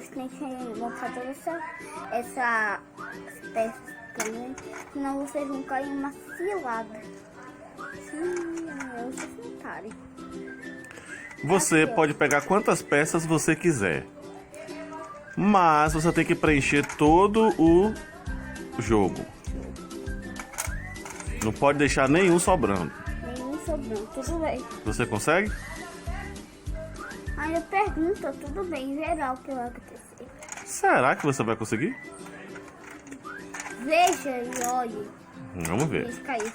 você tem que montar toda essa peça também, senão vocês vão cair em uma cilada. Sim, vocês notarem. Você pode pegar quantas peças você quiser, mas você tem que preencher todo o jogo. Não pode deixar nenhum sobrando. Nenhum sobrando, tudo bem. Você consegue? Aí eu pergunto, tudo bem, verá o que vai acontecer. Será que você vai conseguir? Veja e olhe. Vamos ver. Deixa cair.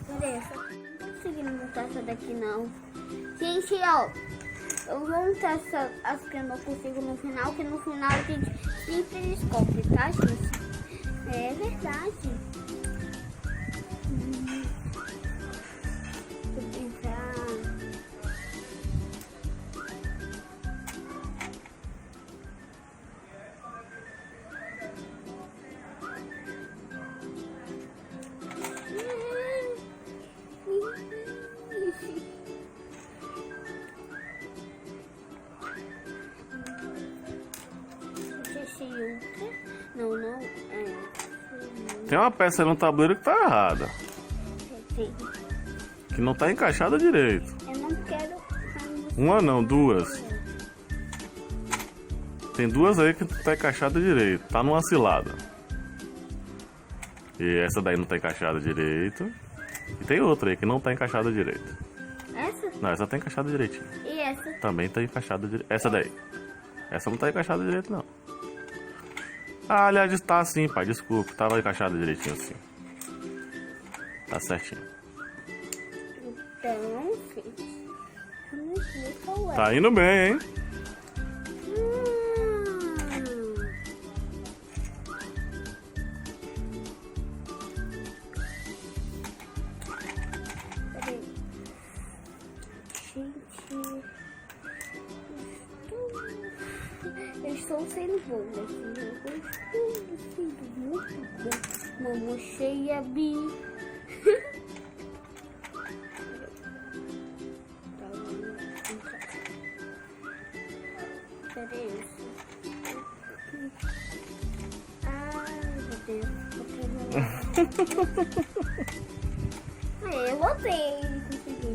Cadê essa? Não consegui montar essa daqui não. Gente, ó. Eu vou montar as que eu não consigo no final, que no final a gente sempre descobre, tá, gente? É verdade. Vou tentar. Não, Tem uma peça aí no tabuleiro que tá errada, que não tá encaixada direito. eu não quero. Uma não, duas. Tem duas aí que tá encaixada direito, tá numa cilada. E essa daí não tá encaixada direito. E tem outra aí que não tá encaixada direito. Essa? Não, essa tá encaixada direitinho. E essa? Também tá encaixada direito. Essa daí. Essa não tá encaixada direito, não. Ah, aliás, tá sim, pai. Desculpa. Tava encaixada direitinho assim. Tá certinho. Então, gente. Vamos ver qual é. Tá indo bem, hein? Peraí. Gente. Eu estou sendo bom nesse jogo. Eu estou sendo muito bom. Mamãe cheia, Bi. Peraí. Ai, meu Deus. Eu botei, consegui.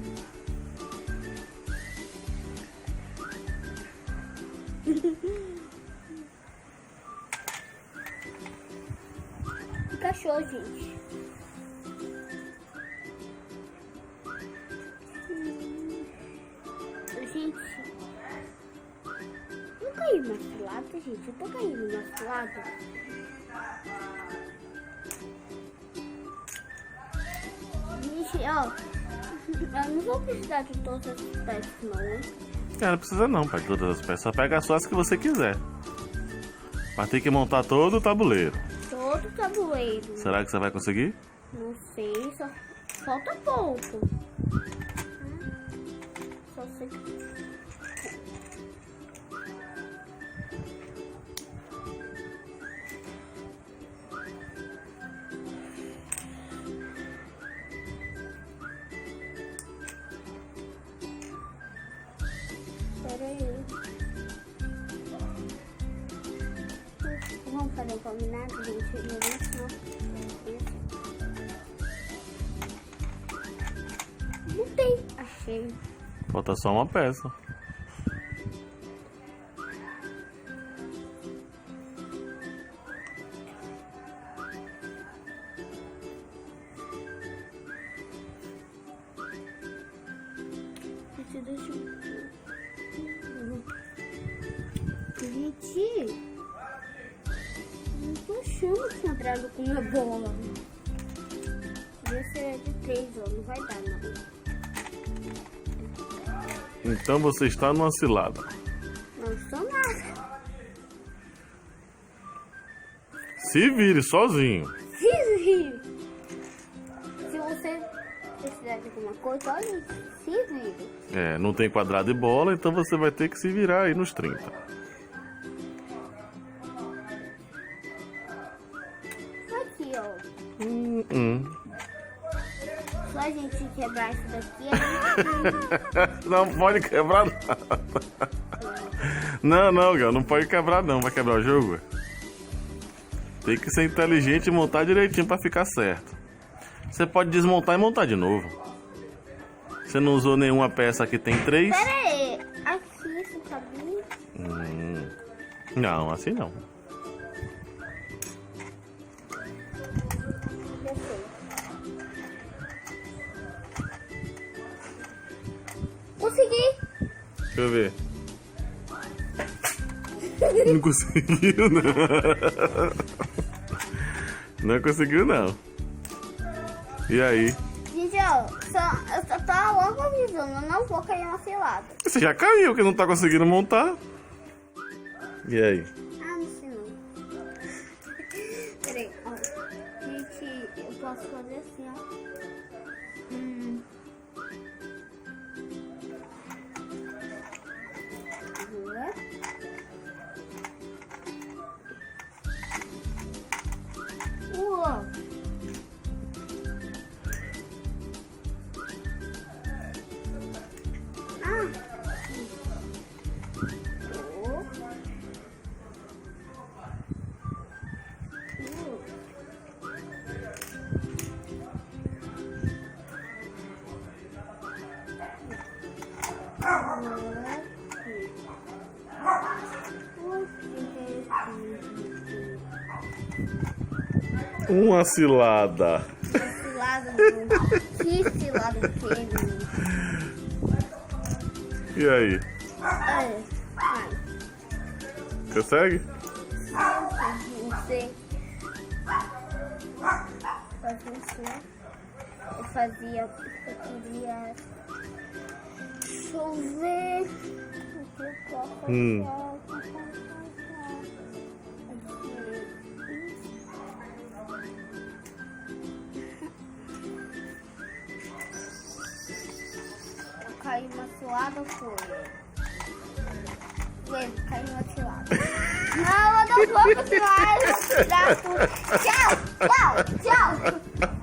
Encaixou, gente. Gente, eu caí na cilada, gente. Eu tô caindo na cilada. Gente, ó. Eu não vou precisar de todas as peças, não, hein? Não precisa não, pai, de todas as peças. Só pega só as que você quiser. Mas tem que montar todo o tabuleiro. Todo o tabuleiro. Será que você vai conseguir? Não sei, só falta pouco. Só sei que... Peraí. Vamos fazer um combinado, gente? Não tem. Achei. Falta só uma peça. Gente, não tô achando quadrado com uma bola. Esse é de 3, ó, não vai dar não. Então você está numa cilada. Não estou nada. Se vire sozinho. Se você precisar de alguma coisa, olha, se vire. É, não tem quadrado e bola, então você vai ter que se virar aí nos 30. Só aqui, ó. Hum. Só a gente quebrar isso daqui, Não pode quebrar, não. Não, Gal, não pode quebrar, não. Vai quebrar o jogo? Tem que ser inteligente e montar direitinho pra ficar certo. Você pode desmontar e montar de novo. Você não usou nenhuma peça que tem 3? Pera aí, aqui isso tá bem... Não, assim não. Consegui! Deixa eu ver. Não conseguiu, não. Não conseguiu, não. E aí? Gente, ó, eu só tô logo avisando, eu não vou cair uma cilada. Você já caiu, que não tá conseguindo montar. E aí? Ah, não sei não. Peraí, ó. Gente, eu posso fazer assim, ó. Uou. Uma cilada. Cilada, que cilada que é, menino? E aí? Olha, vai. Consegue? Você fazia assim. Eu queria. Deixa eu ver. O que eu posso fazer? Caiu uma cilada, foi. Caiu uma cilada. Não, eu não vou continuar. Eu vou tirar tudo. Tchau.